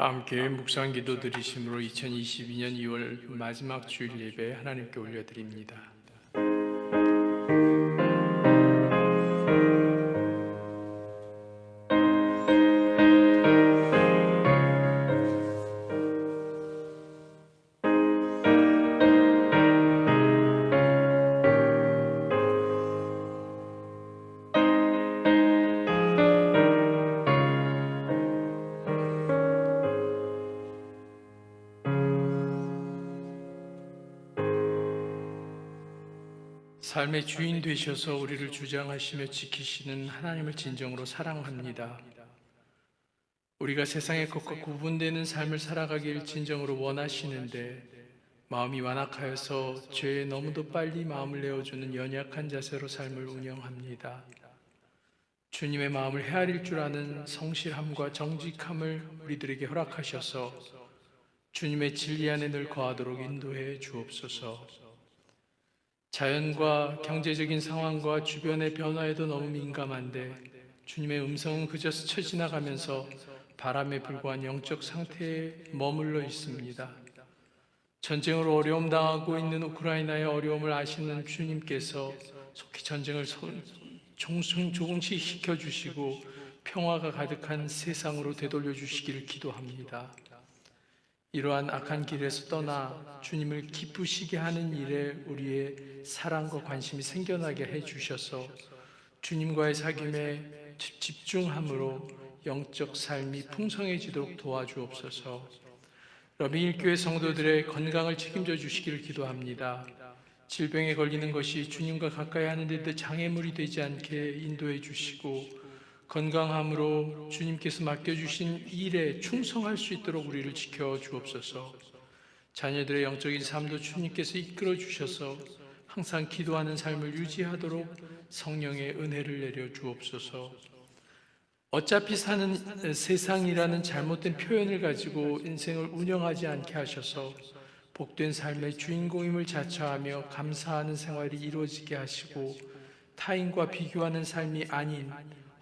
다 함께 묵상 기도 드리심으로 2022년 2월 마지막 주일 예배 하나님께 올려드립니다. 삶의 주인 되셔서 우리를 주장하시며 지키시는 하나님을 진정으로 사랑합니다. 우리가 세상의 것과 구분되는 삶을 살아가길 진정으로 원하시는데 마음이 완악하여서 죄에 너무도 빨리 마음을 내어주는 연약한 자세로 삶을 운영합니다. 주님의 마음을 헤아릴 줄 아는 성실함과 정직함을 우리들에게 허락하셔서 주님의 진리 안에 늘 거하도록 인도해 주옵소서. 자연과 경제적인 상황과 주변의 변화에도 너무 민감한데 주님의 음성은 그저 스쳐 지나가면서 바람에 불과한 영적 상태에 머물러 있습니다. 전쟁으로 어려움 당하고 있는 우크라이나의 어려움을 아시는 주님께서 속히 전쟁을 조금씩 식혀주시고 평화가 가득한 세상으로 되돌려 주시기를 기도합니다. 이러한 악한 길에서 떠나 주님을 기쁘시게 하는 일에 우리의 사랑과 관심이 생겨나게 해주셔서 주님과의 사귐에 집중함으로 영적 삶이 풍성해지도록 도와주옵소서. 러빙일교회 성도들의 건강을 책임져 주시기를 기도합니다. 질병에 걸리는 것이 주님과 가까이 하는 데 장애물이 되지 않게 인도해 주시고 건강함으로 주님께서 맡겨주신 일에 충성할 수 있도록 우리를 지켜 주옵소서. 자녀들의 영적인 삶도 주님께서 이끌어 주셔서 항상 기도하는 삶을 유지하도록 성령의 은혜를 내려 주옵소서. 어차피 사는 세상이라는 잘못된 표현을 가지고 인생을 운영하지 않게 하셔서 복된 삶의 주인공임을 자처하며 감사하는 생활이 이루어지게 하시고 타인과 비교하는 삶이 아닌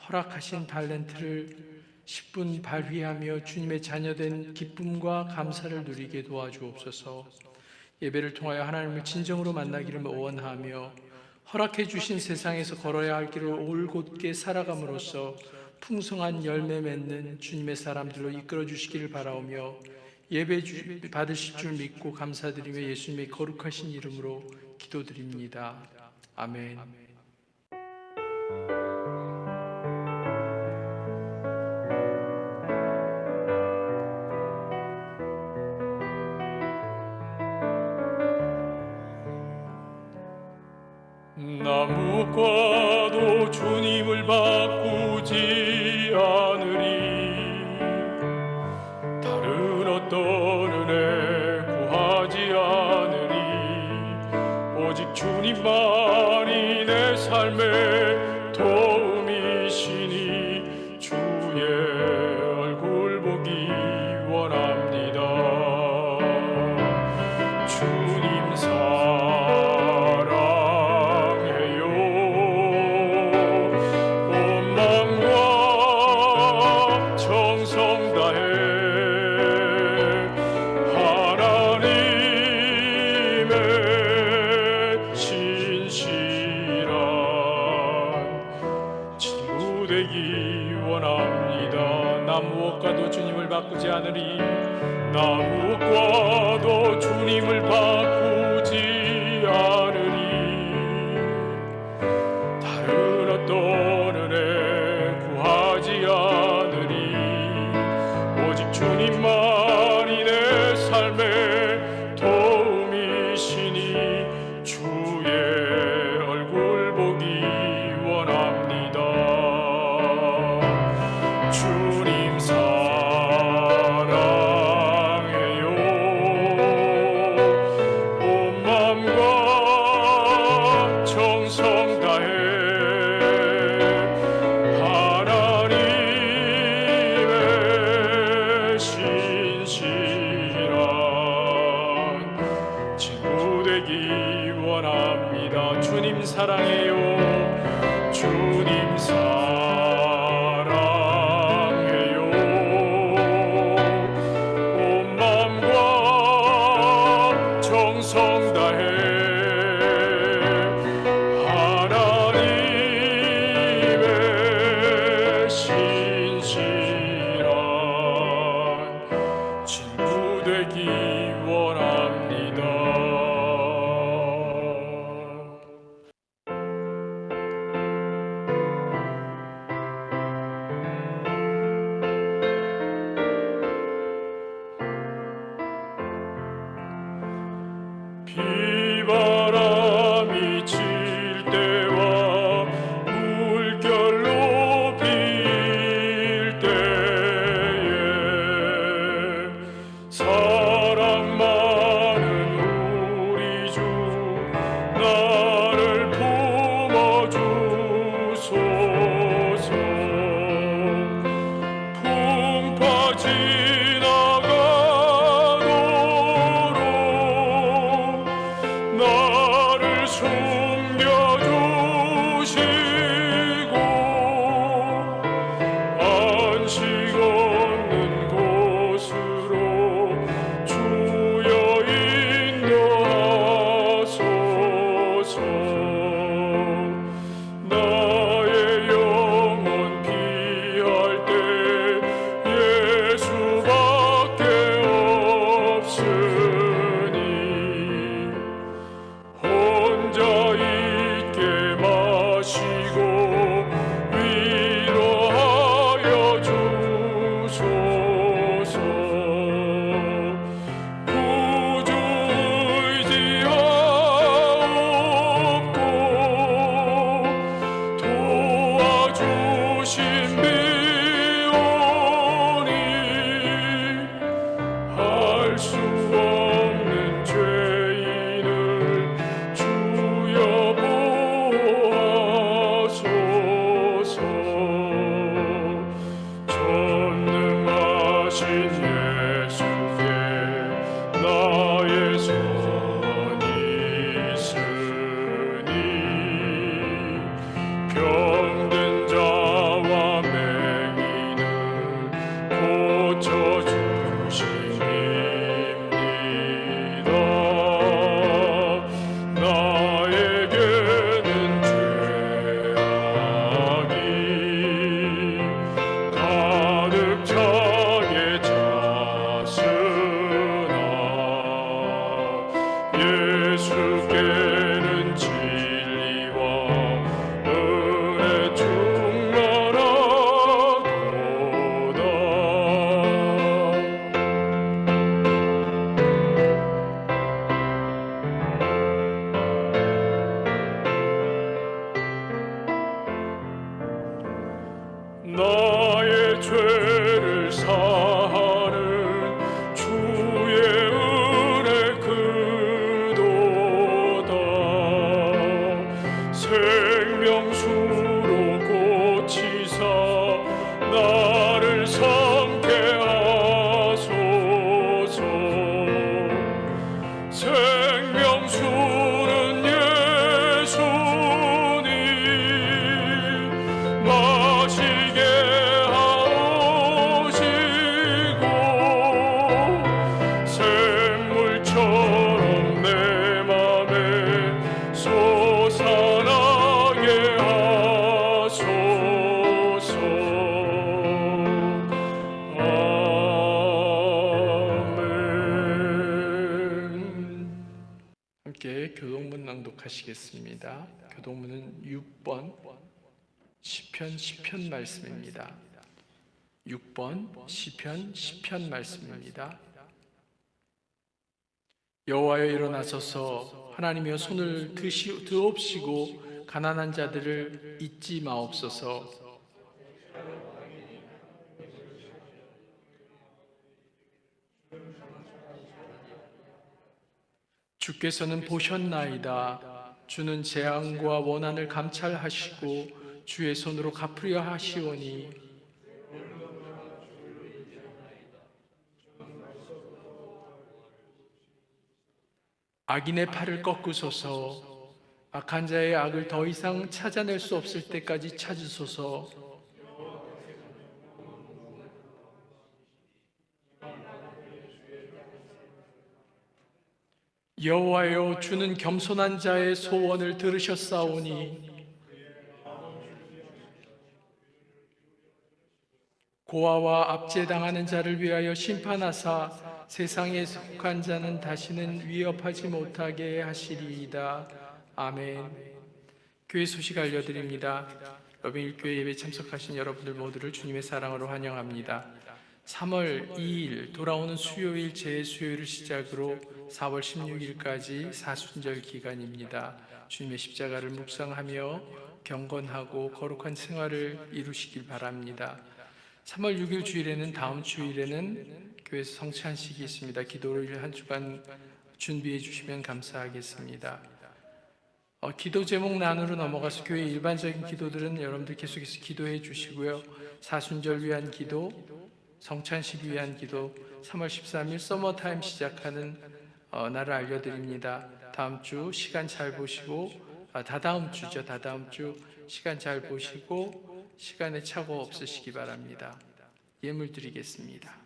허락하신 달란트를 10분 발휘하며 주님의 자녀된 기쁨과 감사를 누리게 도와주옵소서. 예배를 통하여 하나님을 진정으로 만나기를 원하며 허락해 주신 세상에서 걸어야 할 길을 올곧게 살아감으로써 풍성한 열매 맺는 주님의 사람들로 이끌어 주시기를 바라오며 예배 받으실 줄 믿고 감사드리며 예수님의 거룩하신 이름으로 기도드립니다. 아멘. 나무과도 주님을 바꾸지 않으리. 다른 어떤 은혜 구하지 않으리. 오직 주님만이 내 삶의 도움이시니 주의 얼굴 보기 원합니다. 주님 나무옥과도 주님을 바꾸지 않으리. 나무옥과도 주님을 바꾸지 않으리. 다른 어떤 은혜 구하지 않으리. 오직 주님만이 내 삶의 도움이시니 주의 얼굴 보기 원합니다. 주님 사랑해요. 온 마음과 정성 다해 하나님의 신실한 친구 되기 원합니다. 주님 사랑해요. 주님 사랑해요. 교독하시겠습니다. 교독문은 6번 시편 말씀입니다. 6번 시편 말씀입니다. 여호와여 일어나소서, 하나님이여 손을 드옵시고 가난한 자들을 잊지 마옵소서. 주께서는 보셨나이다. 주는 재앙과 원한을 감찰하시고 주의 손으로 갚으려 하시오니 악인의 팔을 꺾으소서. 악한 자의 악을 더 이상 찾아낼 수 없을 때까지 찾으소서. 여호와여, 주는 겸손한 자의 소원을 들으셨사오니 고아와 압제당하는 자를 위하여 심판하사 세상에 속한 자는 다시는 위협하지 못하게 하시리이다. 아멘. 교회 소식 알려드립니다. 러빙일교회 예배 참석하신 여러분들 모두를 주님의 사랑으로 환영합니다. 3월 2일 돌아오는 수요일 재수요일을 시작으로 4월 16일까지 사순절 기간입니다. 주님의 십자가를 묵상하며 경건하고 거룩한 생활을 이루시길 바랍니다. 3월 6일 주일에는 다음 주일에는 교회에서 성찬식이 있습니다. 기도를 한 주간 준비해 주시면 감사하겠습니다. 기도 제목 나누러 넘어가서 교회 일반적인 기도들은 여러분들 계속해서 기도해 주시고요. 사순절 위한 기도, 성찬식 위한 기도, 3월 13일 서머타임 시작하는 날을 알려드립니다. 다음 주 시간 잘 보시고, 다다음 주 시간 잘 보시고 시간에 착오 없으시기 바랍니다. 예물 드리겠습니다.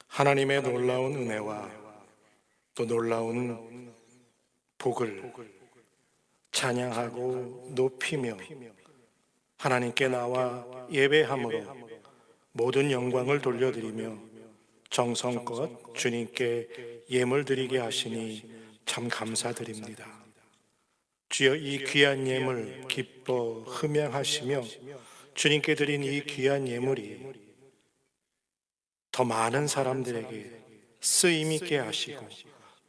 하나님의 놀라운 은혜와 또 놀라운 복을 찬양하고 높이며 하나님께 나와 예배함으로 모든 영광을 돌려드리며 정성껏 주님께 예물 드리게 하시니 참 감사드립니다. 주여, 이 귀한 예물 기뻐 흠양하시며 주님께 드린 이 귀한 예물이 더 많은 사람들에게 쓰임 있게 하시고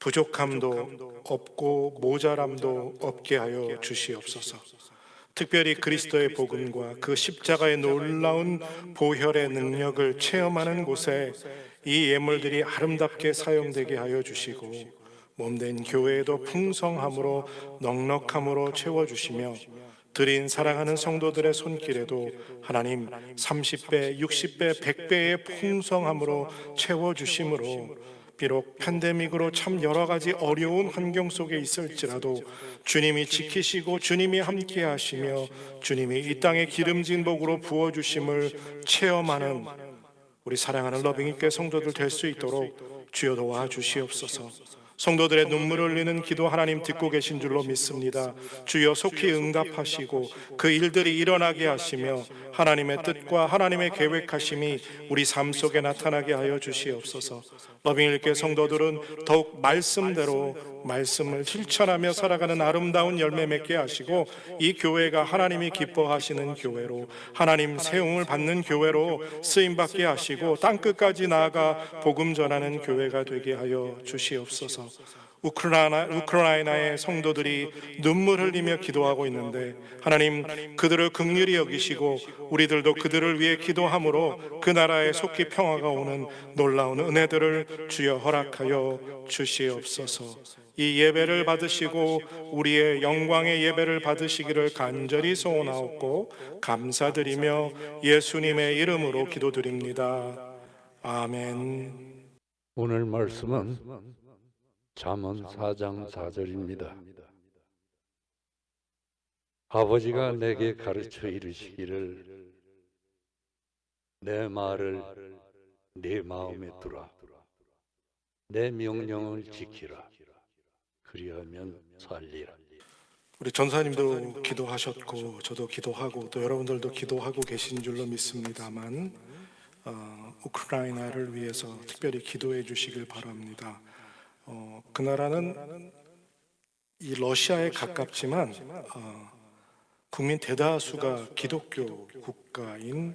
부족함도 없고 모자람도 없게 하여 주시옵소서. 특별히 그리스도의 복음과 그 십자가의 놀라운 보혈의 능력을 체험하는 곳에 이 예물들이 아름답게 사용되게 하여 주시고 몸된 교회에도 풍성함으로 넉넉함으로 채워주시며 드린 사랑하는 성도들의 손길에도 하나님 30배, 60배, 100배의 풍성함으로 채워주심으로 비록 팬데믹으로 참 여러 가지 어려운 환경 속에 있을지라도 주님이 지키시고 주님이 함께 하시며 주님이 이 땅에 기름진 복으로 부어주심을 체험하는 우리 사랑하는 러빙이께 성도들 될 수 있도록 주여 도와주시옵소서. 성도들의 눈물을 흘리는 기도 하나님 듣고 계신 줄로 믿습니다. 주여 속히 응답하시고 그 일들이 일어나게 하시며 하나님의 뜻과 하나님의 계획하심이 우리 삶 속에 나타나게 하여 주시옵소서. 러빙일교회 성도들은 더욱 말씀대로 말씀을 실천하며 살아가는 아름다운 열매 맺게 하시고 이 교회가 하나님이 기뻐하시는 교회로 하나님 세움을 받는 교회로 쓰임받게 하시고 땅끝까지 나아가 복음 전하는 교회가 되게 하여 주시옵소서. 우크라이나의 성도들이 눈물 흘리며 기도하고 있는데 하나님 그들을 긍휼히 여기시고 우리들도 그들을 위해 기도함으로 그 나라에 속히 평화가 오는 놀라운 은혜들을 주여 허락하여 주시옵소서. 이 예배를 받으시고 우리의 영광의 예배를 받으시기를 간절히 소원하옵고 감사드리며 예수님의 이름으로 기도드립니다. 아멘. 오늘 말씀은 잠언 4장 4절입니다. 아버지가 내게 가르쳐 이르시기를 내 말을 네 마음에 두라. 내 명령을 지키라. 그리하면 살리라. 우리 전사님도 기도하셨고 저도 기도하고 또 여러분들도 기도하고 계신 줄로 믿습니다만 우크라이나를 위해서 특별히 기도해 주시길 바랍니다. 그 나라는 이 러시아에 가깝지만 국민 대다수가 기독교 국가인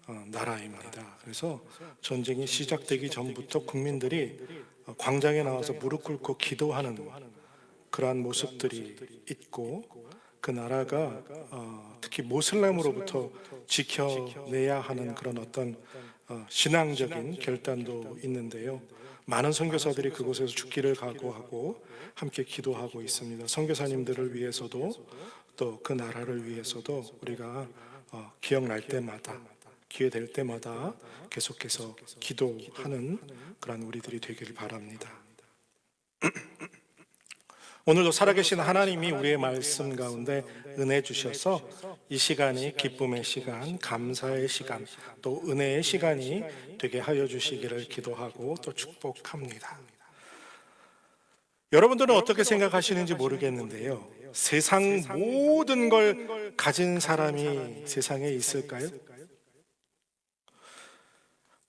나라입니다. 그래서 전쟁이 시작되기 전부터 국민들이 광장에 나와서 무릎 꿇고 기도하는 그러한 모습들이 있고 그 나라가 특히 모슬렘으로부터 지켜내야 하는 그런 어떤 신앙적인 결단도 있는데요. 많은 선교사들이 그곳에서 죽기를 각오하고 함께 기도하고 있습니다. 선교사님들을 위해서도 또 그 나라를 위해서도 우리가 기억날 때마다 기회 될 때마다 계속해서 기도하는 그런 우리들이 되기를 바랍니다. 오늘도 살아계신 하나님이 우리의 말씀 가운데 은혜 주셔서 이 시간이 기쁨의 시간, 감사의 시간, 또 은혜의 시간이 되게 하여 주시기를 기도하고 또 축복합니다. 여러분들은 어떻게 생각하시는지 모르겠는데요. 세상 모든 걸 가진 사람이 세상에 있을까요?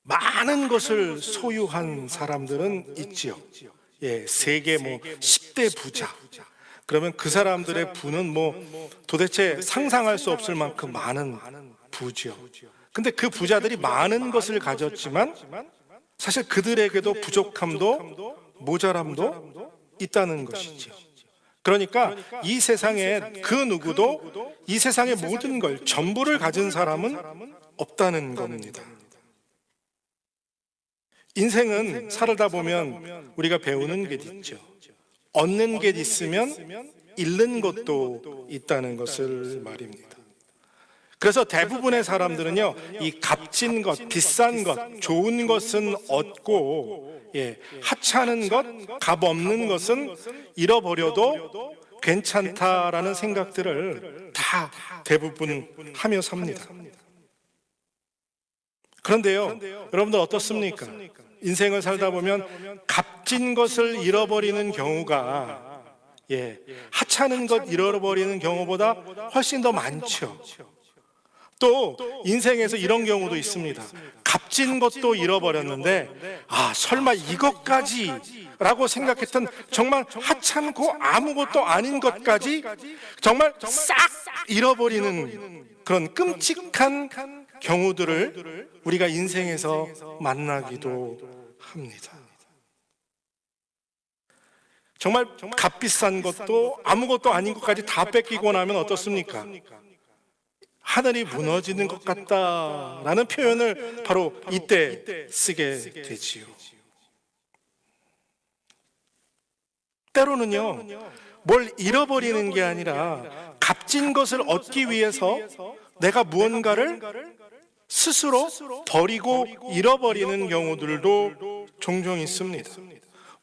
많은 것을 소유한 사람들은 있지요. 세계 10대 부자. 그러면 그 사람들의 부는 도대체 상상할 수 없을 만큼 많은 부죠. 근데 그 부자들이 많은 것을 가졌지만 사실 그들에게도 부족함도 모자람도 있다는 것이죠. 그러니까 이 세상에 그 누구도 이 세상의 모든 걸 전부를 가진 사람은 없다는 겁니다. 인생은 살다 보면 우리가 배우는 게 있죠. 얻는 게 있으면 잃는 것도 있다는 것을 말입니다. 그래서 대부분의 사람들은요, 이 값진 것, 비싼 것, 좋은 것은 얻고, 하찮은 것, 값 없는 것은 잃어버려도 괜찮다라는 생각들을 다 대부분 하며 삽니다. 그런데요, 여러분들 어떻습니까? 인생을 살다 보면 값진 것을 잃어버리는 경우가 하찮은 것 잃어버리는 경우보다 훨씬 더 많죠. 또 인생에서 이런 경우도 있습니다. 값진 것도 잃어버렸는데 설마 이것까지 라고 생각했던 정말 하찮고 아무것도 아닌 것까지 정말 싹 잃어버리는 그런 끔찍한 경우들을 우리가 인생에서 만나기도 합니다. 정말 값비싼 것도 아무것도 아닌 것까지 다 뺏기고 나면 어떻습니까? 하늘이 무너지는 것 같다라는 표현을 바로 이때 쓰게 되지요. 때로는요, 뭘 잃어버리는 게 아니라 값진 것을 얻기 위해서 내가 무언가를 스스로 버리고 잃어버리는 경우들도 종종 있습니다.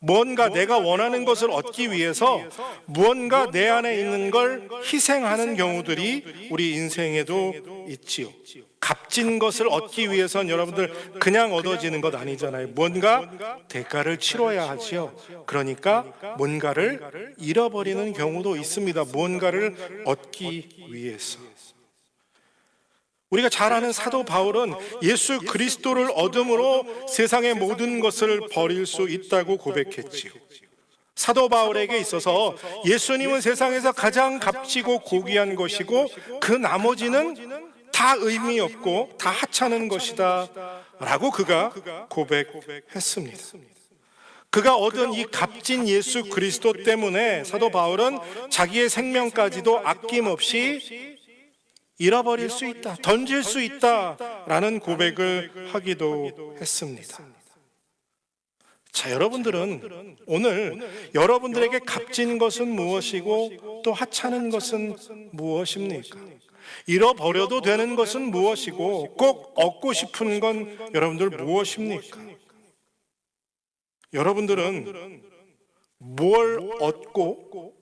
뭔가 내가 원하는 것을 얻기 위해서 무언가 내 안에 있는 걸 희생하는 경우들이 우리 인생에도 있지요. 값진 것을 얻기 위해선 여러분들 그냥 얻어지는 것 아니잖아요. 뭔가 대가를 치러야 하지요. 그러니까 뭔가를 잃어버리는 경우도 있습니다. 뭔가를 얻기 위해서. 우리가 잘 아는 사도 바울은 예수 그리스도를 얻음으로 세상의 모든 것을 버릴 수 있다고 고백했지요. 사도 바울에게 있어서 예수님은 세상에서 가장 값지고 고귀한 것이고 그 나머지는 다 의미 없고 다 하찮은 것이다 라고 그가 고백했습니다. 그가 얻은 이 값진 예수 그리스도 때문에 사도 바울은 자기의 생명까지도 아낌없이 잃어버릴 수 있다, 던질 수 있다라는 고백을 하기도 했습니다. 자, 여러분들은 오늘 여러분들에게 값진 것은 무엇이고 또 하찮은 것은 무엇입니까? 잃어버려도 되는 것은 무엇이고 꼭 얻고 싶은 건 여러분들 무엇입니까? 여러분들은 뭘 얻고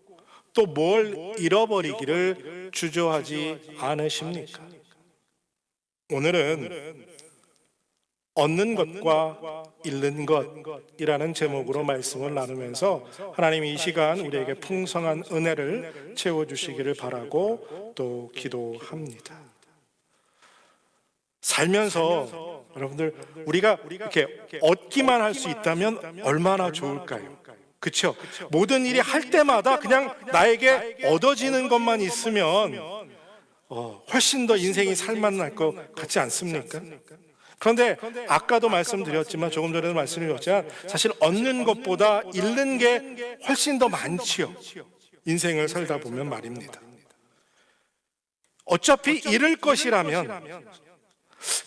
또 뭘 잃어버리기를 주저하지 않으십니까? 오늘은 얻는 것과 잃는 것이라는 제목으로 말씀을 나누면서 하나님 이 시간 우리에게 풍성한 은혜를 채워주시기를 바라고 또 기도합니다. 살면서 여러분들 우리가 이렇게 얻기만 할 수 있다면 얼마나 좋을까요? 그렇죠? 모든 일이 할 때마다 그냥 나에게 얻어지는 것만 있으면 훨씬 더 인생이 살만할 것 같지 않습니까? 그런데 아까도 말씀드렸지만 조금 전에도 말씀드렸지만 사실 얻는 것보다 잃는 게 훨씬 더 많지요. 인생을 살다 보면 말입니다. 어차피 잃을 것이라면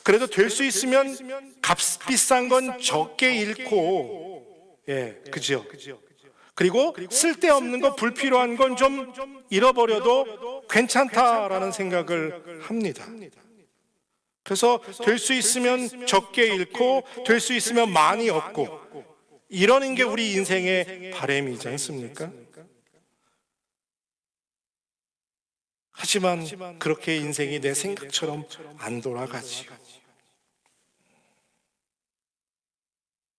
그래도 될 수 있으면 값비싼 건 적게 잃고, 그죠? 그리고 쓸데없는 거, 불필요한 건 좀 잃어버려도 괜찮다라는 생각을 합니다. 그래서 될 수 있으면 적게 잃고 될 수 있으면 많이 얻고 이러는 게 우리 인생의 바람이지 않습니까? 하지만 그렇게 인생이 내 생각처럼 안 돌아가지요.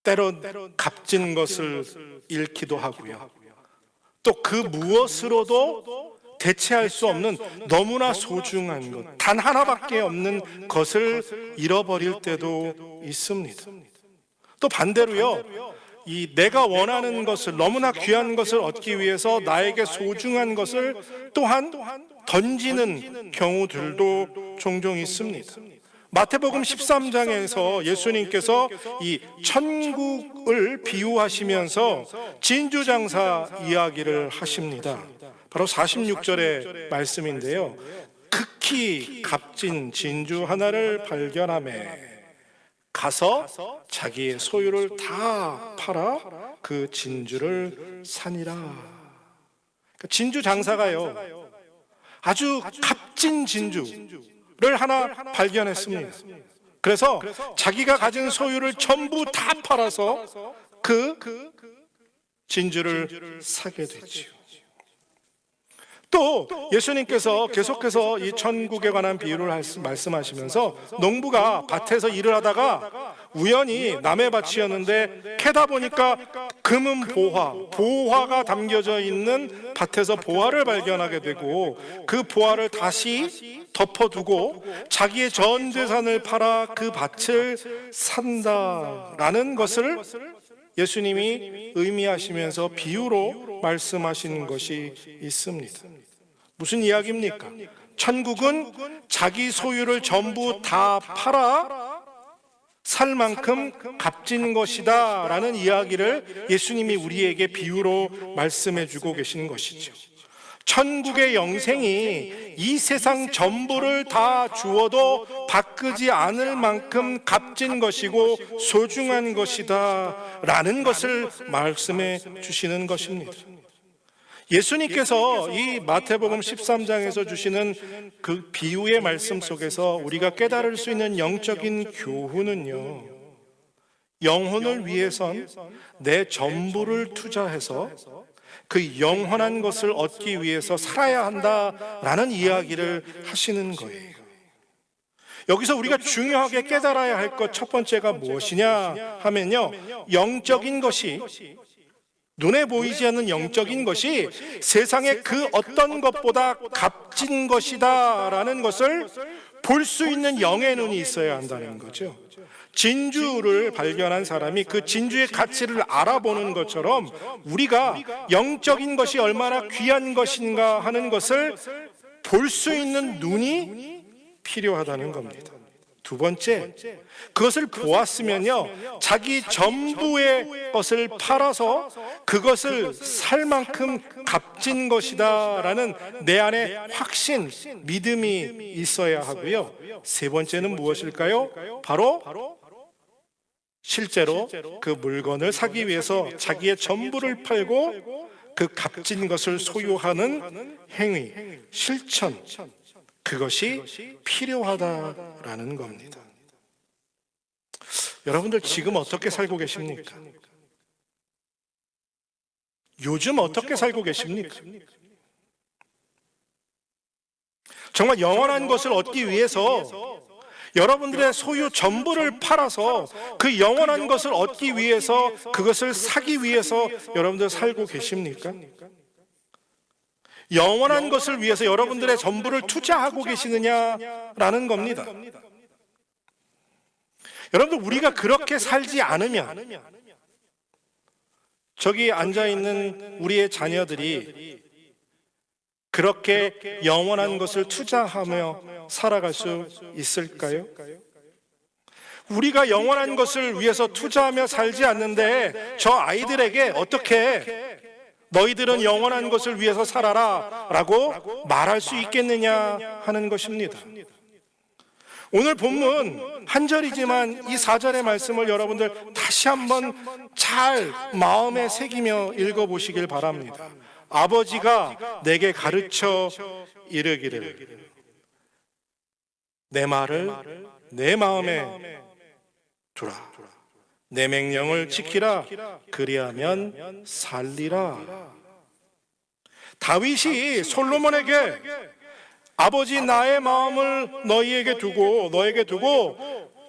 때론 값진 것을 잃기도 하고요. 또 그 무엇으로도 대체할 수 없는 너무나 소중한 것, 단 하나밖에 없는 것을 잃어버릴 때도 있습니다. 또 반대로요, 이 내가 원하는 것을, 너무나 귀한 것을 얻기 위해서 나에게 소중한 것을 또한 던지는 경우들도 종종 있습니다. 마태복음 13장에서 예수님께서 이 천국을 비유하시면서 진주장사 이야기를 하십니다. 바로 46절의 말씀인데요. 극히 값진 진주 하나를 발견하매 가서 자기의 소유를 다 팔아 그 진주를 사니라. 진주 장사가요, 아주 값진 진주를 하나 발견했습니다. 그래서 자기가 가진 소유를 전부 다 팔아서 그 진주를 사게 됐지요. 또 예수님께서 계속해서 이 천국에 관한 비유를 말씀하시면서 농부가 밭에서 일을 하다가 우연히 남의 밭이었는데 캐다 보니까 금은 보화가 담겨져 있는 밭에서 보화를 발견하게 되고 그 보화를 다시 덮어두고 자기의 전 재산을 팔아 그 밭을 산다라는 것을 예수님이 의미하시면서 비유로 말씀하시는 것이 있습니다. 무슨 이야기입니까? 천국은 자기 소유를 전부 다 팔아 살 만큼 값진 것이다 라는 이야기를 예수님이 우리에게 비유로 말씀해 주고 계시는 것이죠. 천국의 영생이 이 세상 전부를 다 주어도 바꾸지 않을 만큼 값진 것이고 소중한 것이다 라는 것을 말씀해 주시는 것입니다. 예수님께서 이 마태복음 13장에서 주시는 그 비유의 말씀 속에서 우리가 깨달을 수 있는 영적인 교훈은요, 영혼을 위해선 내 전부를 투자해서 그 영원한 것을 얻기 위해서 살아야 한다라는 이야기를 하시는 거예요. 여기서 우리가 중요하게 깨달아야 할 것 첫 번째가 무엇이냐 하면요, 영적인 것이, 눈에 보이지 않는 영적인 것이 세상의 그 어떤 것보다 값진 것이다 라는 것을 볼 수 있는 영의 눈이 있어야 한다는 거죠. 진주를 발견한 사람이 그 진주의 가치를 알아보는 것처럼 우리가 영적인 것이 얼마나 귀한 것인가 하는 것을 볼 수 있는 눈이 필요하다는 겁니다. 두 번째, 그것을 보았으면요, 자기 전부의 것을 팔아서 그것을 살 만큼 값진 것이다 라는 내 안에 확신, 믿음이 있어야 하고요. 세 번째는 무엇일까요? 바로 실제로 그 물건을 사기 위해서 자기의 전부를 팔고 그 값진 것을 소유하는 행위, 실천, 그것이 필요하다라는 겁니다. 여러분들 지금 어떻게 살고 계십니까? 요즘 어떻게 살고 계십니까? 정말 영원한 것을 얻기 위해서 여러분들의 소유 전부를 팔아서 그 영원한 것을 얻기 위해서, 그것을 사기 위해서 여러분들 살고 계십니까? 영원한 것을 위해서 여러분들의 전부를 투자하고 계시느냐라는 겁니다. 여러분들, 우리가 그렇게 살지 않으면 저기 앉아있는 우리의 자녀들이 그렇게 영원한 것을 투자하며 살아갈 수 있을까요? 우리가 영원한 것을 위해서 투자하며 살지 않는데 저 아이들에게 어떻게 너희들은 영원한 것을 위해서 살아라 라고 말할 수 있겠느냐 하는 것입니다. 오늘 본문 한 절이지만 이 4절의 말씀을 여러분들 다시 한번 잘 마음에 새기며 읽어보시길 바랍니다. 아버지가 내게 가르쳐 이르기를 내 말을 내 마음에 두라. 내 명령을 지키라. 그리하면 살리라. 다윗이 솔로몬에게 아버지 나의 마음을 너에게 두고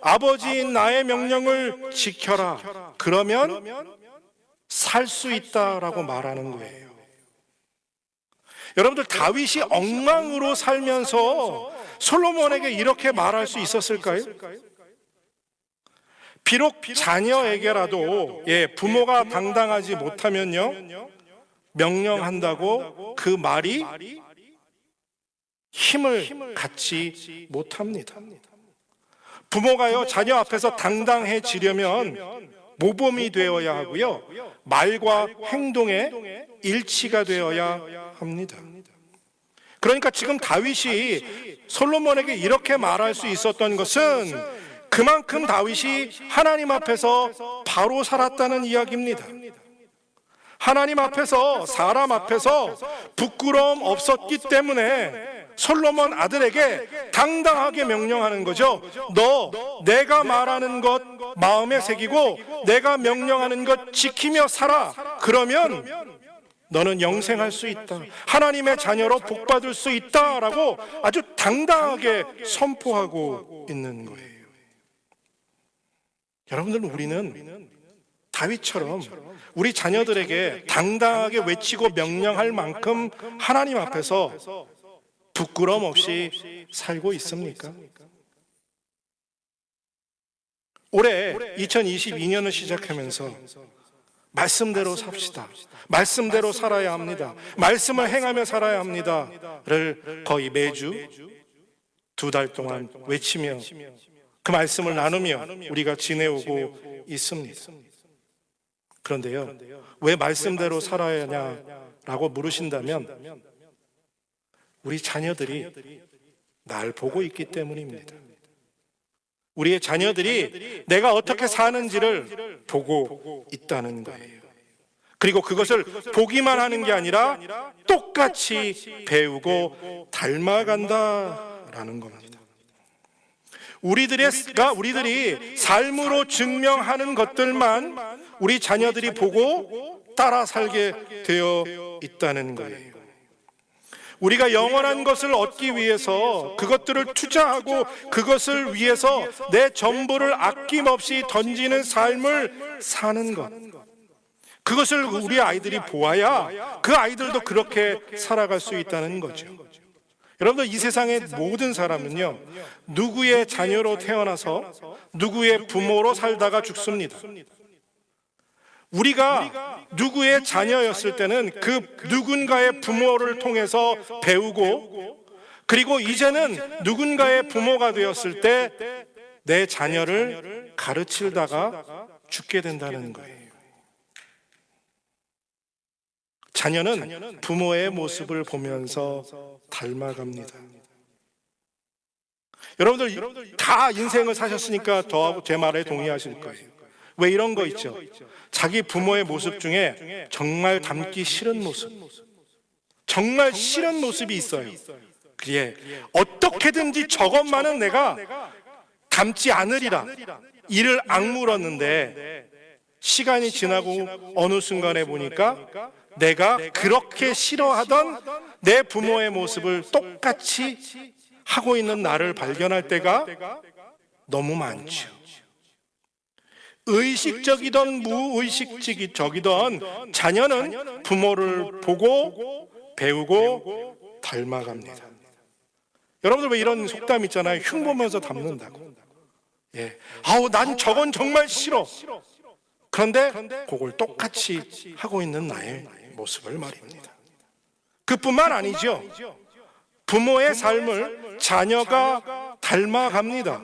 아버지 나의 명령을 지켜라. 그러면 살 수 있다라고 말하는 거예요. 여러분들, 다윗이 엉망으로 살면서 솔로몬에게 이렇게 말할 수 있었을까요? 비록 자녀에게라도 부모가 당당하지 못하면요, 명령한다고 그 말이 힘을 갖지 못합니다. 부모가요, 자녀 앞에서 당당해지려면 모범이 되어야 하고요, 말과 행동에 일치가 되어야 합니다. 그러니까 지금 다윗이 솔로몬에게 이렇게 말할 수 있었던 것은 그만큼 다윗이 하나님 앞에서 바로 살았다는 이야기입니다. 하나님 앞에서, 사람 앞에서 부끄러움 없었기 때문에 솔로몬 아들에게 당당하게 명령하는 거죠. 너 내가 말하는 것 마음에 새기고 내가 명령하는 것 지키며 살아. 그러면 너는 영생할 수 있다. 하나님의 자녀로 복받을 수 있다라고 아주 당당하게 선포하고 있는 거예요. 여러분들, 우리는 다윗처럼 우리 자녀들에게 당당하게 외치고 명령할 만큼 하나님 앞에서 부끄러움 없이 살고 있습니까? 올해 2022년을 시작하면서 말씀대로 삽시다. 말씀대로 살아야 합니다. 말씀을 행하며 살아야 합니다를 거의 매주 2달 동안 외치며 그 말씀을 나누며 우리가 지내오고 있습니다. 그런데요, 왜 말씀대로 살아야 하냐라고 물으신다면 우리 자녀들이 날 보고 있기 때문입니다. 우리의 자녀들이 내가 어떻게 사는지를 보고 있다는 거예요. 그리고 그것을 보기만 하는 게 아니라 똑같이 배우고 닮아간다라는 겁니다. 우리들이 삶으로 증명하는 것들만 우리 자녀들이 보고 따라 살게 되어 있다는 거예요. 우리가 영원한 것을 얻기 위해서 그것들을 투자하고 그것을 위해서 내 전부를 아낌없이 던지는 삶을 사는 것, 그것을 우리 아이들이 보아야 그 아이들도 그렇게 살아갈 수 있다는 거죠. 여러분들, 이 세상의 모든 사람은요, 누구의 자녀로 태어나서 누구의 부모로 살다가 죽습니다. 우리가 누구의 자녀였을 때는 그 누군가의 부모를 통해서 배우고, 그리고 이제는 누군가의 부모가 되었을 때 내 자녀를 가르치다가 죽게 된다는 거예요. 자녀는 부모의 모습을 보면서 닮아갑니다. 여러분들 다 인생을 사셨으니까 저하고 제 말에 동의하실 거예요. 왜 이런 거 있죠? 자기 부모의 모습 중에 정말 닮기 싫은 모습, 정말 싫은 모습이 있어요. 그게 어떻게든지 저것만은 내가 닮지 않으리라 이를 악물었는데, 시간이 지나고 어느 순간에 보니까 내가 그렇게 싫어하던 내 부모의 모습을 똑같이 하고 있는 나를 발견할 때가 너무 많죠. 의식적이든 무의식적이든 자녀는 부모를 보고 배우고 닮아갑니다. 여러분들 왜 이런 속담 있잖아요. 흉 보면서 닮는다고. 예. 아우, 난 저건 정말 싫어. 그런데 그걸 똑같이 하고 있는 나의 모습을 말입니다. 그뿐만 아니죠. 부모의 삶을 자녀가 닮아갑니다.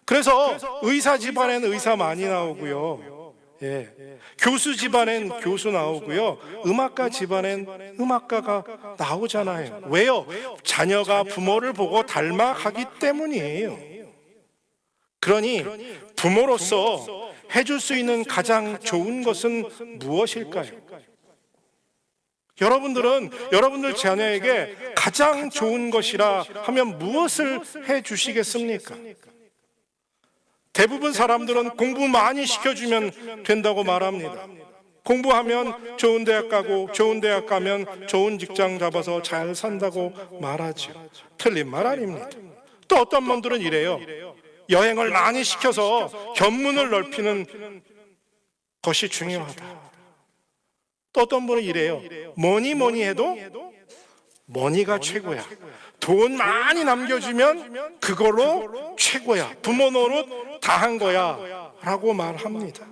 그래서 의사 집안엔 의사 많이 나오고요. 예. 교수 집안엔 교수 나오고요. 음악가 집안엔 음악가가 나오잖아요. 왜요? 자녀가 부모를 보고 닮아가기 때문이에요. 그러니 부모로서 해줄 수 있는 가장 좋은 것은 무엇일까요? 여러분들 자녀에게 가장 좋은 것이라 하면 무엇을 해 주시겠습니까? 대부분 사람들은 공부 많이 시켜주면 된다고 말합니다. 공부하면 좋은 대학 가고 좋은 대학 가면 좋은 직장 잡아서 잘 산다고 말하죠. 틀린 말 아닙니다. 또 어떤 분들은 이래요. 여행을 많이 시켜서 견문을 넓히는 것이 중요하다. 또 어떤 분은 이래요. 뭐니 해도 머니가 최고야. 돈 많이 남겨주면 그걸로 최고야. 부모 노릇 다 한 거야 라고 말합니다.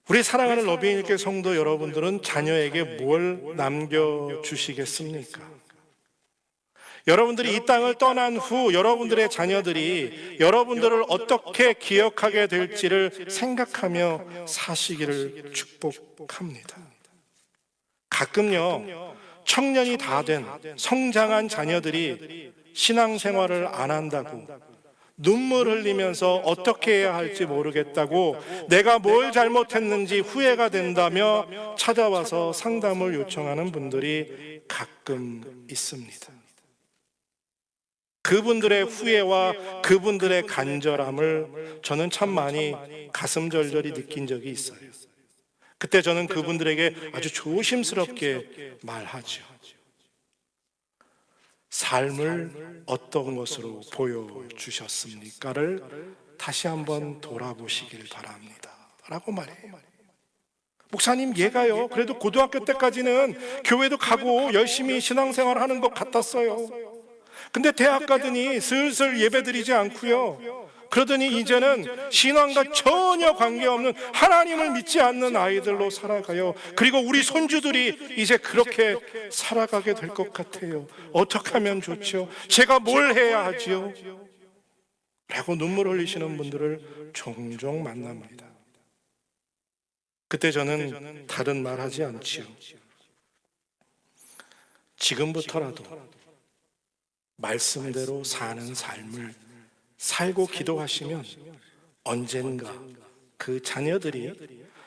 우리 사랑하는 러비인일교 성도 여러분들은 자녀에게 뭘 남겨주시겠습니까? 여러분들이 이 땅을 떠난 후 여러분들의 자녀들이 여러분들을 어떻게 기억하게 될지를 생각하며 사시기를 축복합니다. 가끔요, 청년이 다 된 성장한 자녀들이 신앙생활을 안 한다고 눈물 흘리면서 어떻게 해야 할지 모르겠다고 내가 뭘 잘못했는지 후회가 된다며 찾아와서 상담을 요청하는 분들이 가끔 있습니다. 그분들의 후회와 그분들의 간절함을 저는 참 많이 가슴 절절히 느낀 적이 있어요. 그때 저는 그분들에게 아주 조심스럽게 말하죠. 삶을 어떤 것으로 보여주셨습니까를 다시 한번 돌아보시길 바랍니다 라고 말해요. 목사님, 얘가요 그래도 고등학교 때까지는 교회도 가고 열심히 신앙생활 하는 것 같았어요. 근데 대학 가더니 슬슬 예배드리지 않고요, 그러더니 이제는 신앙과 전혀 관계없는 하나님을 믿지 않는 아이들로 살아가요. 그리고 우리 손주들이 이제 그렇게 살아가게 될 것 같아요. 어떻게 하면 좋죠? 제가 뭘 해야 하지요? 라고 눈물 흘리시는 분들을 종종 만납니다. 그때 저는 다른 말 하지 않지요. 지금부터라도 말씀대로 사는 삶을 살고 기도하시면 언젠가 그 자녀들이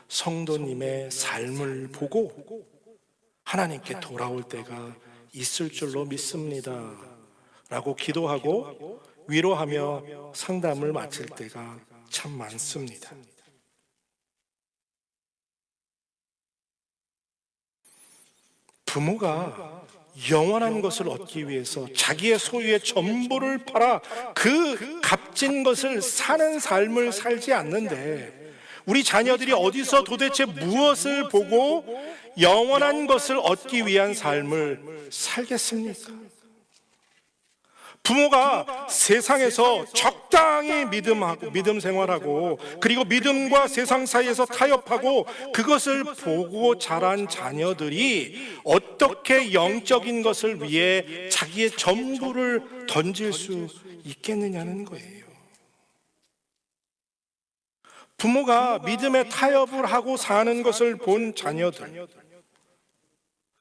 성도님의 삶을 보고 하나님께 돌아올 때가 있을 줄로 믿습니다 라고 기도하고 위로하며 상담을 마칠 때가 참 많습니다. 부모가 영원한 것을 얻기 위해서 자기의 소유의 전부를 팔아 그 값진 것을 사는 삶을 살지 않는데 우리 자녀들이 어디서 도대체 무엇을 보고 영원한 것을 얻기 위한 삶을 살겠습니까? 부모가 세상에서 적당히 믿음 생활하고 그리고 믿음과 세상 사이에서 타협하고 그것을 보고 자란 자녀들이 어떻게 영적인 것을 위해 자기의 전부를 던질 수 있겠느냐는 거예요. 부모가 믿음에 타협을 하고 사는 것을 본 자녀들,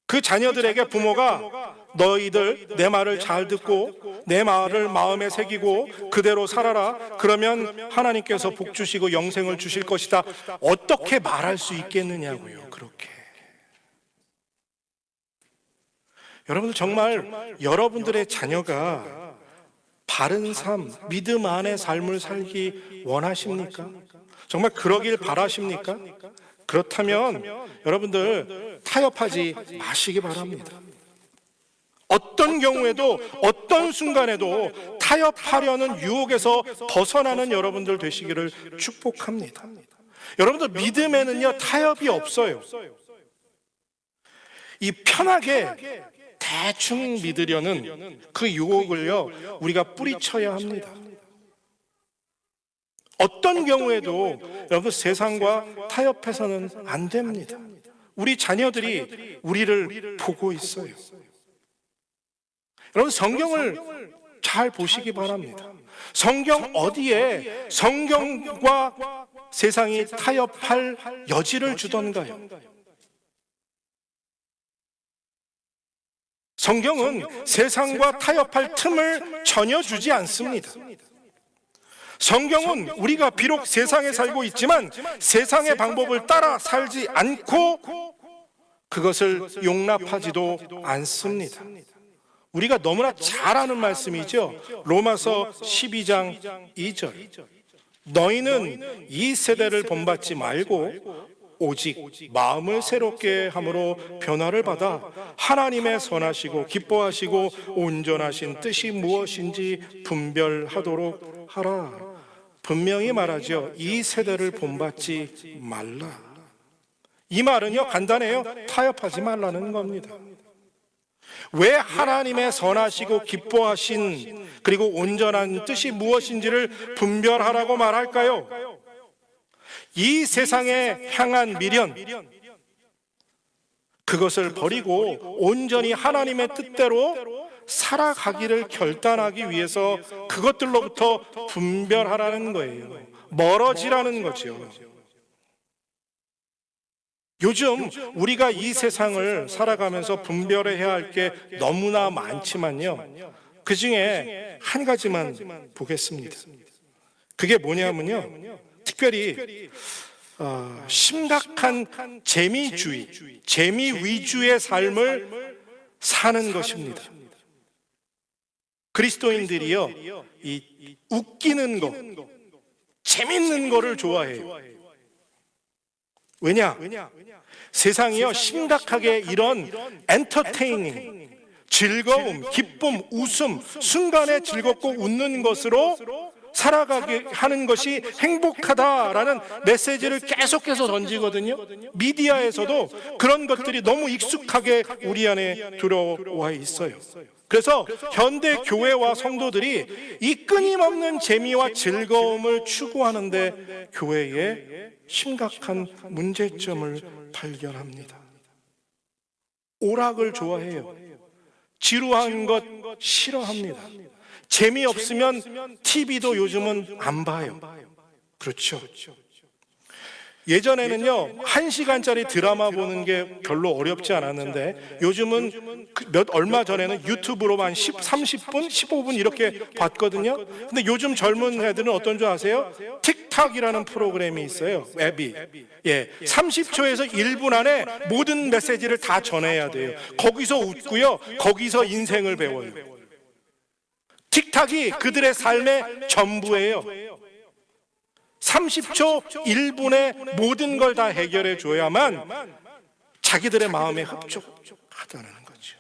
그 자녀들에게 부모가 너희들 내 말을 잘 듣고 내 말을 마음에 새기고 그대로 살아라, 그러면 하나님께서 복 주시고 영생을 주실 것이다, 어떻게 말할 수 있겠느냐고요. 그렇게 여러분들, 정말 여러분들의 자녀가 바른 삶, 믿음 안의 삶을 살기 원하십니까? 정말 그러길 바라십니까? 그렇다면 여러분들 타협하지 마시기 바랍니다. 어떤 경우에도 어떤 순간에도 타협하려는 유혹에서 벗어나는 여러분들 되시기를 축복합니다. 여러분들 믿음에는요 타협이 없어요. 이 편하게 대충 믿으려는 그 유혹을요 우리가 뿌리쳐야 합니다. 어떤 경우에도 여러분 세상과 타협해서는 안 됩니다. 우리 자녀들이 우리를 보고 있어요. 여러분 성경을 잘 보시기 바랍니다. 성경 어디에 성경과 세상이 타협할 여지를 주던가요? 성경은 세상과 타협할 틈을 전혀 주지 않습니다. 성경은 우리가 비록 세상에 살고 있지만 세상의 방법을 따라 살지 않고 그것을 용납하지도 않습니다. 우리가 너무나 잘 아는 말씀이죠. 로마서 12장 2절. 너희는 이 세대를 본받지 말고 오직 마음을 새롭게 함으로 변화를 받아 하나님의 선하시고 기뻐하시고 온전하신 뜻이 무엇인지 분별하도록 하라. 분명히 말하죠. 이 세대를 본받지 말라. 이 말은요 간단해요. 타협하지 말라는 겁니다. 왜 하나님의 선하시고 기뻐하신 그리고 온전한 뜻이 무엇인지를 분별하라고 말할까요? 이 세상에 향한 미련, 그것을 버리고 온전히 하나님의 뜻대로 살아가기를 결단하기 위해서 그것들로부터 분별하라는 거예요. 멀어지라는 거죠. 요즘 우리가 이 세상을 살아가면서 분별해야 할 게 너무나 많지만요, 그 중에 한 가지만 보겠습니다. 그게 뭐냐면요, 특별히 심각한 재미주의, 재미 위주의 삶을 사는 것입니다. 그리스도인들이요, 이 웃기는 거, 재밌는 거를 좋아해요. 왜냐? 세상이요 심각하게 이런 엔터테이닝, 즐거움, 기쁨, 웃음, 순간에 즐겁고 웃는 것으로 살아가게 하는 것이 행복하다라는 메시지를 계속해서 던지거든요. 미디어에서도 그런 것들이 너무 익숙하게 우리 안에 들어와 있어요. 그래서 현대 교회와 성도들이 이 끊임없는 재미와 즐거움을 추구하는데 교회에 심각한 문제점을 발견합니다. 오락을 좋아해요. 지루한 것 싫어합니다. 재미없으면 TV도 요즘은 안 봐요. 그렇죠. 예전에는요 1시간짜리 드라마 보는 게 별로 어렵지 않았는데 요즘은 얼마 전에는 유튜브로만 30분, 15분 이렇게 봤거든요. 근데 요즘 젊은 애들은 어떤 줄 아세요? 틱탁이라는 프로그램이 있어요. 앱이. 30초에서 1분 안에 모든 메시지를 다 전해야 돼요. 거기서 웃고요, 거기서 인생을 배워요. 틱탁이 그들의 삶의 전부예요. 30초, 1분에 모든 걸 다 해결해 줘야만 자기들의 마음에 흡족하다는 거죠.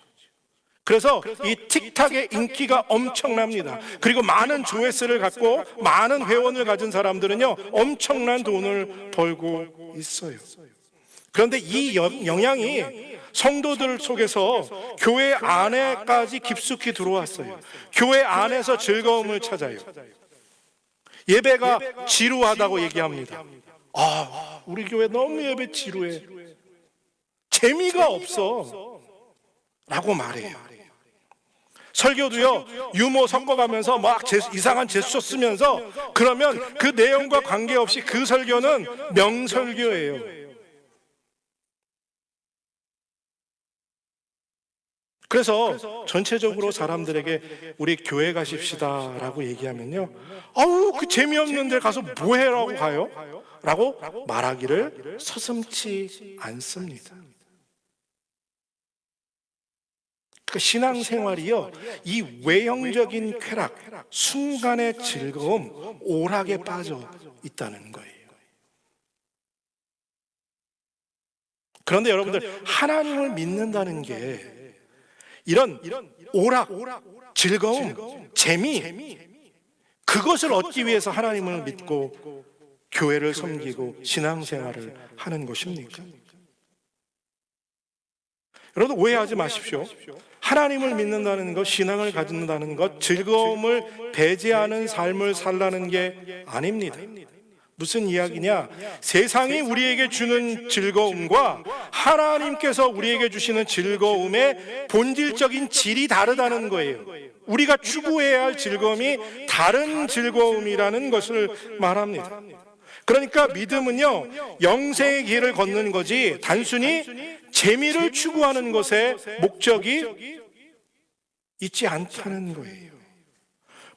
그래서 이 틱탁의 인기가 엄청납니다. 그리고 많은 조회수를 갖고 많은 회원을 가진 사람들은요 엄청난 돈을 벌고 있어요. 그런데 이 영향이 성도들 속에서 교회 안에까지 깊숙이 들어왔어요. 교회 안에서 즐거움을 찾아요. 예배가 지루하다고 얘기합니다. 우리 교회 너무 예배 지루해, 재미가 없어 라고 말해요. 설교도요 유머 섞어가면서 막 이상한 제스처 쓰면서, 그러면 그 내용과 관계없이 그 설교는 명설교예요. 그래서 전체적으로 사람들에게 우리 교회 가십시다 라고 얘기하면요, 그 재미없는 데 가서 뭐 해라고 가요? 라고 말하기를 서슴지 않습니다. 그 신앙생활이요 이 외형적인 쾌락, 순간의 즐거움, 오락에 빠져 있다는 거예요. 그런데 여러분들, 하나님을 믿는다는 게 이런 오락, 즐거움, 재미, 그것을 얻기 위해서 하나님을 믿고 교회를 섬기고 신앙생활을 하는 것입니까? 여러분 오해하지 마십시오. 하나님을 믿는다는 것, 신앙을 가진다는 것, 즐거움을 배제하는 삶을 살라는 게 아닙니다. 무슨 이야기냐? 세상이 우리에게 주는 즐거움과 하나님께서 우리에게 주시는 즐거움의 본질적인 질이 다르다는 거예요. 우리가 추구해야 할 즐거움이 다른 즐거움이라는 것을 말합니다. 그러니까 믿음은요, 영생의 길을 걷는 거지 단순히 재미를 추구하는 것에 목적이 있지 않다는 거예요.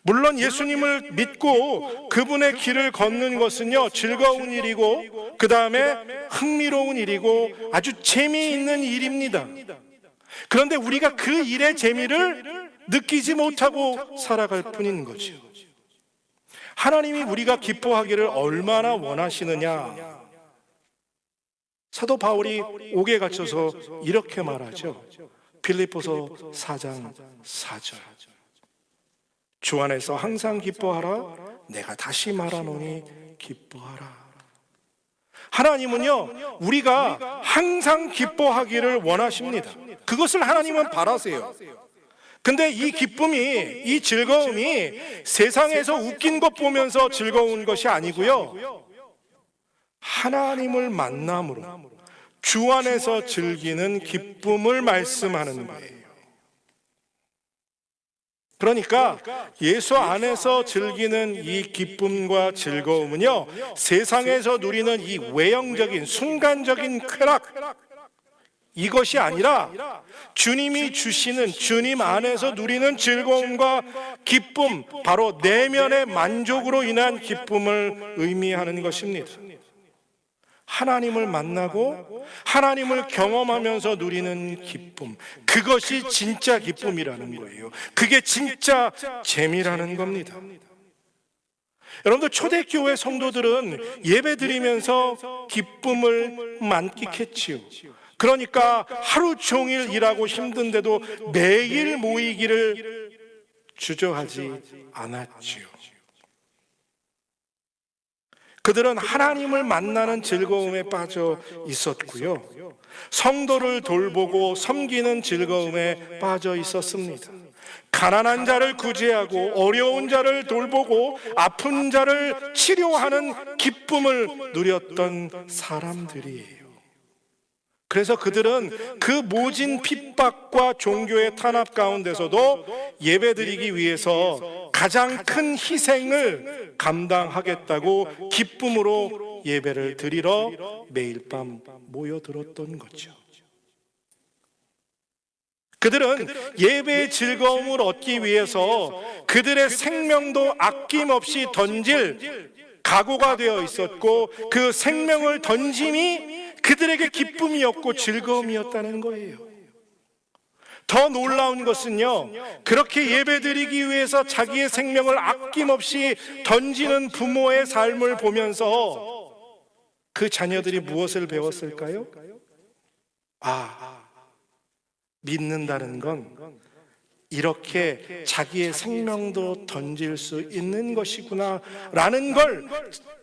물론 예수님을 믿고 그분의 길을 걷는 것은요, 즐거운 일이고 그 다음에 흥미로운 일이고 아주 재미있는 일입니다. 그런데 우리가 그 일의 재미를 느끼지 못하고 살아갈 뿐인 거죠. 하나님이 우리가 기뻐하기를 얼마나 원하시느냐. 사도 바울이 옥에 갇혀서 이렇게 말하죠. 빌립보서 4장 4절. 주 안에서 항상 기뻐하라. 내가 다시 말하노니 기뻐하라. 하나님은요, 우리가 항상 기뻐하기를 원하십니다. 그것을 하나님은 바라세요. 근데 이 기쁨이, 이 즐거움이 세상에서 웃긴 것 보면서 즐거운 것이 아니고요, 하나님을 만남으로 주 안에서 즐기는 기쁨을 말씀하는 거예요. 그러니까 예수 안에서 즐기는 이 기쁨과 즐거움은요, 세상에서 누리는 이 외형적인 순간적인 쾌락, 이것이 아니라 주님이 주시는, 주님 안에서 누리는 즐거움과 기쁨, 바로 내면의 만족으로 인한 기쁨을 의미하는 것입니다. 하나님을 만나고 하나님을 경험하면서 누리는 기쁨, 그것이 진짜 기쁨이라는 거예요. 그게 진짜 재미라는 겁니다. 여러분들, 초대교회 성도들은 예배 드리면서 기쁨을 만끽했지요. 그러니까 하루 종일 일하고 힘든데도 매일 모이기를 주저하지 않았지요. 그들은 하나님을 만나는 즐거움에 빠져 있었고요, 성도를 돌보고 섬기는 즐거움에 빠져 있었습니다. 가난한 자를 구제하고 어려운 자를 돌보고 아픈 자를 치료하는 기쁨을 누렸던 사람들이에요. 그래서 그들은 그 모진 핍박과 종교의 탄압 가운데서도 예배드리기 위해서 가장 큰 희생을 감당하겠다고 기쁨으로 예배를 드리러 매일 밤 모여들었던 거죠. 그들은 예배의 즐거움을 얻기 위해서 그들의 생명도 아낌없이 던질 각오가 되어 있었고, 그 생명을 던짐이 그들에게 기쁨이었고 즐거움이었다는 거예요. 더 놀라운 것은요, 그렇게 예배드리기 위해서 자기의 생명을 아낌없이 던지는 부모의 삶을 보면서 그 자녀들이 무엇을 배웠을까요? 믿는다는 건 이렇게 자기의 생명도 던질 수 있는 것이구나 라는 걸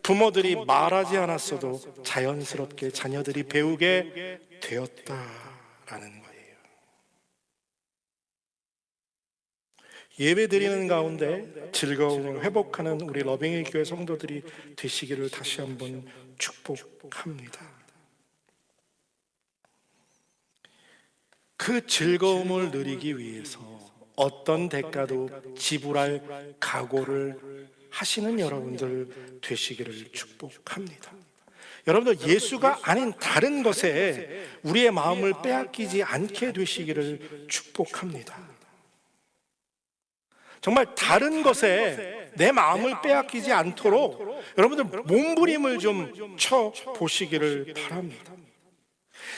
부모들이 말하지 않았어도 자연스럽게 자녀들이 배우게 되었다라는 거예요. 예배 드리는 가운데 즐거움을 회복하는 우리 러빙의 교회 성도들이 되시기를 다시 한번 축복합니다. 그 즐거움을 누리기 위해서 어떤 대가도 지불할 각오를 하시는 여러분들 되시기를 축복합니다. 여러분들, 예수가 아닌 다른 것에 우리의 마음을 빼앗기지 않게 되시기를 축복합니다. 정말 다른 것에 내 마음을 빼앗기지 않도록 여러분들 몸부림을 좀 쳐 보시기를 바랍니다.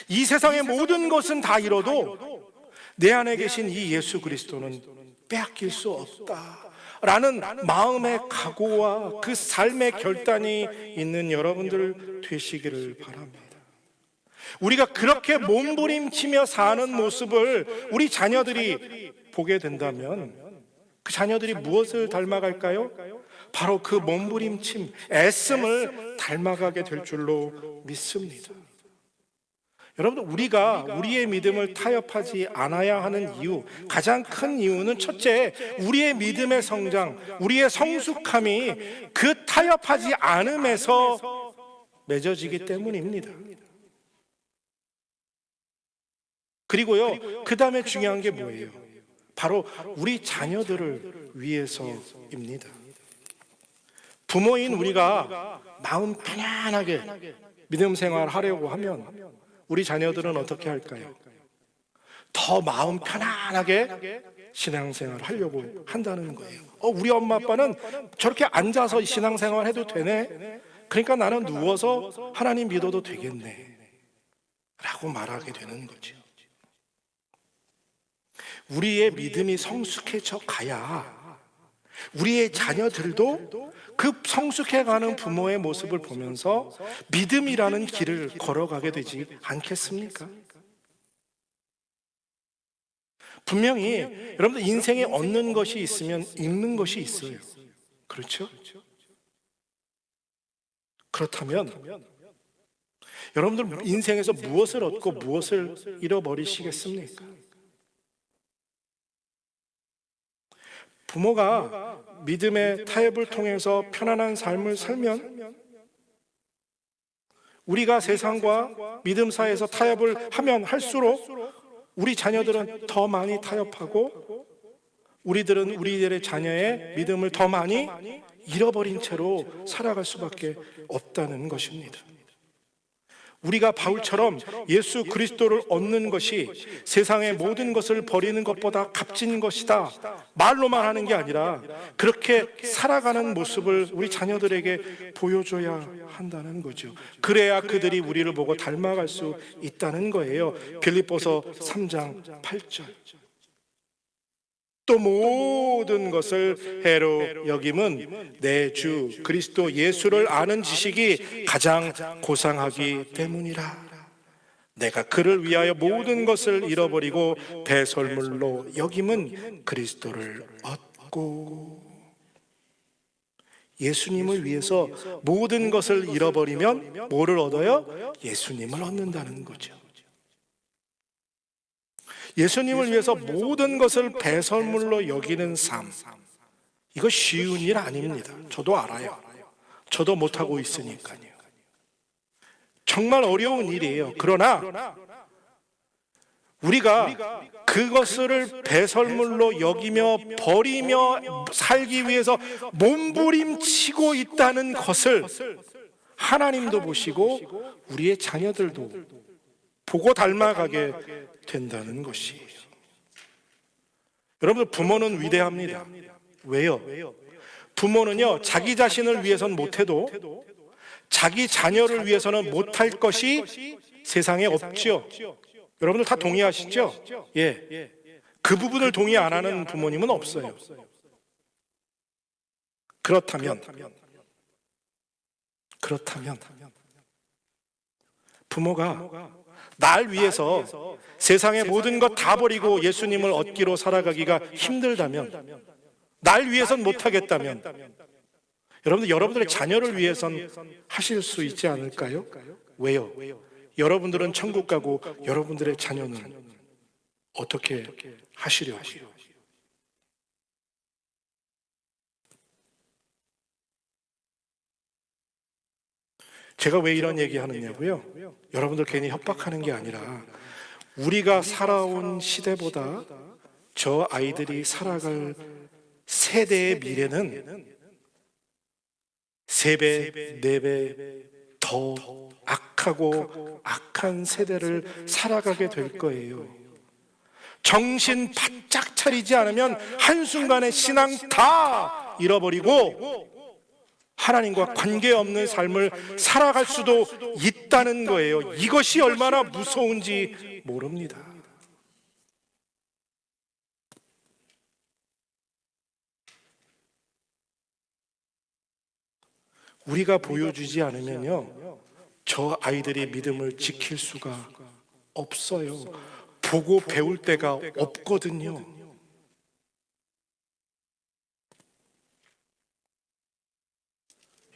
이 세상의 모든 것은 다 잃어도 내 안에 계신 이 예수 그리스도는 빼앗길 수 없다라는 마음의 각오와 그 삶의 결단이 있는 여러분들 되시기를 바랍니다. 우리가 그렇게 몸부림치며 사는 모습을 우리 자녀들이 보게 된다면 그 자녀들이 무엇을 닮아갈까요? 바로 그 몸부림침, 애씀을 닮아가게 될 줄로 믿습니다. 여러분들, 우리가 우리의 믿음을 타협하지 않아야 하는 이유, 가장 큰 이유는 첫째, 우리의 믿음의 성장, 우리의 성숙함이 그 타협하지 않음에서 맺어지기 때문입니다. 그리고요, 그 다음에 중요한 게 뭐예요? 바로 우리 자녀들을 위해서입니다. 부모인 우리가 마음 편안하게 믿음 생활 하려고 하면 우리 자녀들은 어떻게 할까요? 더 마음 편안하게 신앙생활 하려고 한다는 거예요. 우리 엄마 아빠는 저렇게 앉아서 신앙생활 해도 되네? 그러니까 나는 누워서 하나님 믿어도 되겠네 라고 말하게 되는 거죠. 우리의 믿음이 성숙해져 가야 우리의 자녀들도 그 성숙해가는 부모의 모습을 보면서 믿음이라는 길을 걸어가게 되지 않겠습니까? 분명히 여러분들 인생에 얻는 것이 있으면 잃는 것이 있어요. 그렇죠? 그렇다면 여러분들 인생에서 무엇을 얻고 무엇을 잃어버리시겠습니까? 부모가 믿음의 타협을 통해서 편안한 삶을 살면 우리가 세상과 믿음 사이에서 타협을 하면 할수록 우리 자녀들은 더 많이 타협하고 우리들은 우리들의 자녀의 믿음을 더 많이 잃어버린 채로 살아갈 수밖에 없다는 것입니다. 우리가 바울처럼 예수 그리스도를 얻는 것이 세상의 모든 것을 버리는 것보다 값진 것이다 말로만 하는 게 아니라 그렇게 살아가는 모습을 우리 자녀들에게 보여줘야 한다는 거죠. 그래야 그들이 우리를 보고 닮아갈 수 있다는 거예요. 빌립보서 3장 8절. 또 모든 것을 해로 여김은 내 주 그리스도 예수를 아는 지식이 가장 고상하기 때문이라. 내가 그를 위하여 모든 것을 잃어버리고 배설물로 여김은 그리스도를 얻고. 예수님을 위해서 모든 것을 잃어버리면 뭐를 얻어요? 예수님을 얻는다는 거죠. 예수님을 위해서 모든 것을 배설물로 여기는 삶, 이거 쉬운 일 아닙니다. 저도 알아요. 저도 못하고 있으니까요. 정말 어려운 일이에요. 그러나 우리가 그것을 배설물로 여기며 버리며 살기 위해서 몸부림치고 있다는 것을 하나님도 보시고 우리의 자녀들도 보고 닮아가게 된다는 것이에요. 여러분들, 부모는 위대합니다. 왜요? 부모는요, 자기 자신을 위해서는 못해도 자기 자녀를 위해서는 못할 것이 세상에 없죠. 여러분들 다 동의하시죠? 예. 그 부분을 동의 안 하는 부모님은 없어요. 그렇다면 부모가 날 위해서 세상의 모든 것 다 버리고 예수님을 얻기로 살아가기가 힘들다면, 날 위해선 못하겠다면, 여러분들의 자녀를 위해선 하실 수 있지 않을까요? 왜요? 여러분들은 천국 가고 여러분들의 자녀는 어떻게 하시려고요? 제가 왜 이런 얘기 하느냐고요? 여러분들 괜히 협박하는 게 아니라 우리가 살아온 시대보다 저 아이들이 살아갈 세대의 미래는 3배, 4배 더 악하고 악한 세대를 살아가게 될 거예요. 정신 바짝 차리지 않으면 한순간에 신앙 다 잃어버리고 하나님과 관계없는 삶을 살아갈 수도 있다는 거예요. 이것이 얼마나 무서운지 모릅니다. 우리가 보여주지 않으면요, 저 아이들이 믿음을 지킬 수가 없어요. 보고 배울 데가 없거든요.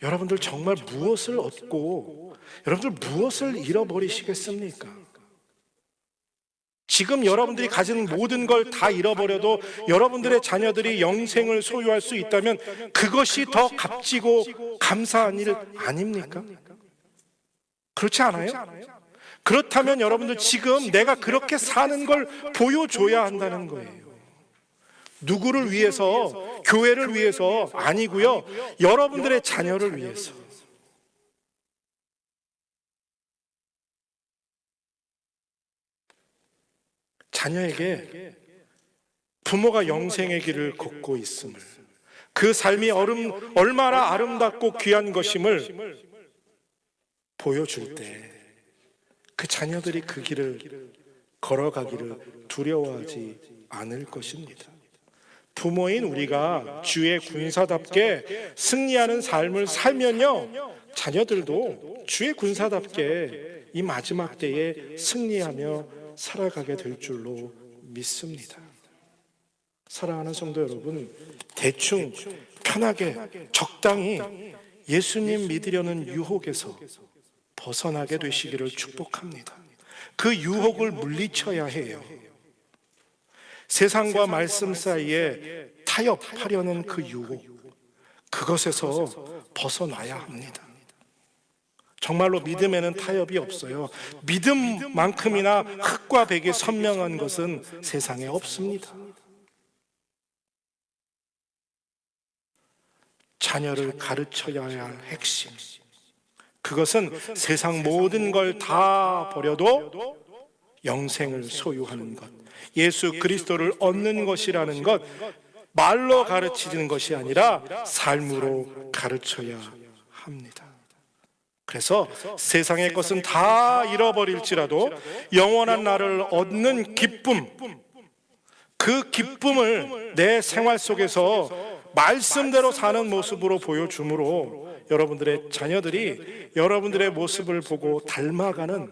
여러분들 정말 무엇을 얻고 여러분들 무엇을 잃어버리시겠습니까? 지금 여러분들이 가진 모든 걸 다 잃어버려도 여러분들의 자녀들이 영생을 소유할 수 있다면 그것이 더 값지고 감사한 일 아닙니까? 그렇지 않아요? 그렇다면 여러분들 지금 내가 그렇게 사는 걸 보여줘야 한다는 거예요. 누구를 위해서, 교회를 위해서 아니고요, 여러분들의 자녀를 위해서. 자녀에게 부모가 영생의 길을 걷고 있음을, 그 삶이 얼마나 아름답고 귀한 것임을 보여줄 때 그 자녀들이 그 길을 걸어가기를 두려워하지 않을 것입니다. 부모인 우리가 주의 군사답게 승리하는 삶을 살면요, 자녀들도 주의 군사답게 이 마지막 때에 승리하며 살아가게 될 줄로 믿습니다. 사랑하는 성도 여러분, 대충 편하게 적당히 예수님 믿으려는 유혹에서 벗어나게 되시기를 축복합니다. 그 유혹을 물리쳐야 해요. 세상과 말씀 사이에 타협하려는 그 유혹, 그것에서 벗어나야 합니다. 정말로 믿음에는 타협이 없어요. 믿음만큼이나 흙과 백이 선명한 것은 세상에 없습니다. 자녀를 가르쳐야 할 핵심, 그것은 세상 모든 걸 다 버려도 영생을 소유하는 것, 예수 그리스도를 얻는 것이라는 것, 말로 가르치는 것이 아니라 삶으로 가르쳐야 합니다. 그래서 세상의 것은 다 잃어버릴지라도 영원한 나를 얻는 기쁨, 그 기쁨을 내 생활 속에서 말씀대로 사는 모습으로 보여줌으로 여러분들의 자녀들이 여러분들의 모습을 보고 닮아가는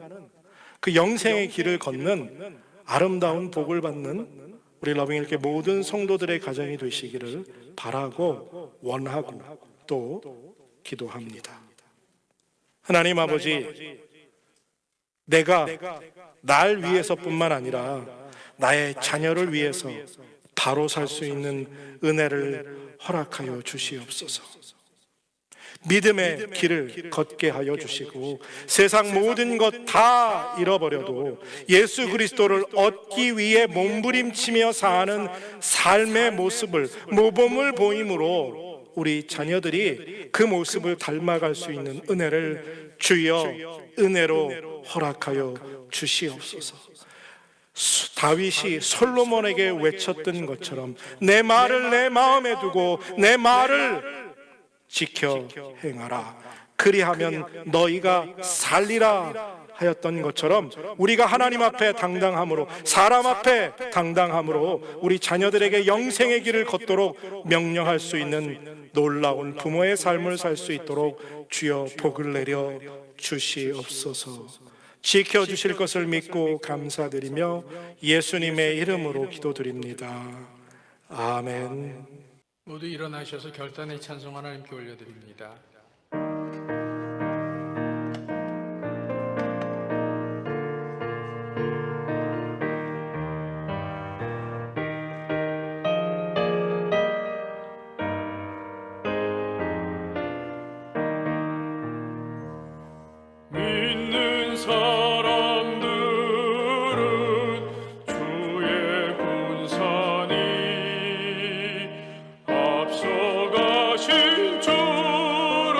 그 영생의 길을 걷는 아름다운 복을 받는 우리 러빙일게 모든 성도들의 가정이 되시기를 바라고 원하고 또 기도합니다. 하나님 아버지, 내가 날 위해서뿐만 아니라 나의 자녀를 위해서 바로 살 수 있는 은혜를 허락하여 주시옵소서. 믿음의 길을 걷게 하여 주시고 세상 모든 것 다 잃어버려도 예수 그리스도를 얻기 위해 몸부림치며 사는 삶의 모습을, 모범을 보임으로 우리 자녀들이 그 모습을 닮아갈 수 있는 은혜를 주여 은혜로 허락하여 주시옵소서. 다윗이 솔로몬에게 외쳤던 것처럼 내 말을 내 마음에 두고 내 말을 지켜 행하라, 그리하면 너희가 살리라 하였던 것처럼 우리가 하나님 앞에 당당함으로, 사람 앞에 당당함으로 우리 자녀들에게 영생의 길을 걷도록 명령할 수 있는 놀라운 부모의 삶을 살 수 있도록 주여 복을 내려 주시옵소서. 지켜주실 것을 믿고 감사드리며 예수님의 이름으로 기도드립니다. 아멘. 모두 일어나셔서 결단의 찬송 하나님께 올려드립니다. 믿는 사람들은 주의 군사니 앞서가신 주를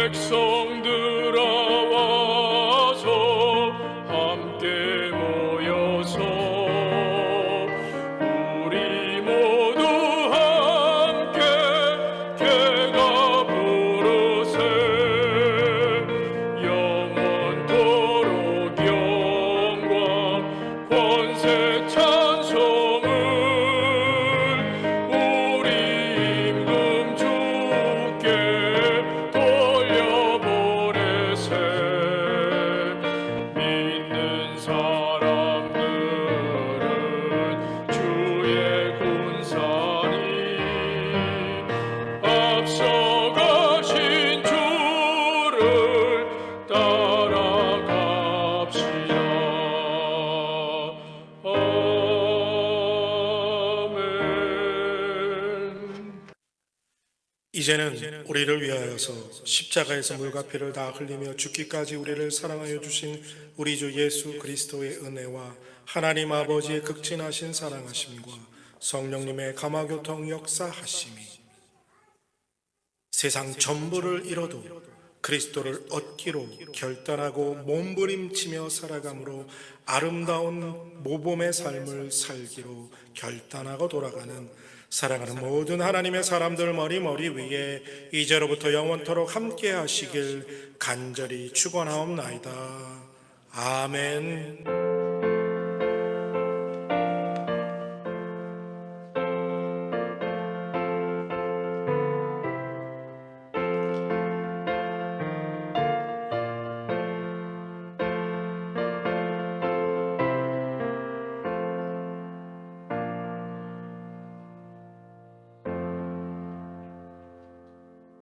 백성들아 와서 함께 모여서 우리 모두 함께 개가 부르세 영원토록 영광 권세 찬송을 우리 임금 주께 돌려보내세 믿는 사람들은 주의 군사니 앞서가신 주를 따라갑시다. 아멘. 이제는 우리를 위하여서 십자가에서 물과 피를 다 흘리며 죽기까지 우리를 사랑하여 주신 우리 주 예수 그리스도의 은혜와 하나님 아버지의 극진하신 사랑하심과 성령님의 감화교통 역사하심이 세상 전부를 잃어도 그리스도를 얻기로 결단하고 몸부림치며 살아감으로 아름다운 모범의 삶을 살기로 결단하고 돌아가는 사랑하는 모든 하나님의 사람들 머리 위에 이제로부터 영원토록 함께 하시길 간절히 축원하옵나이다. 아멘.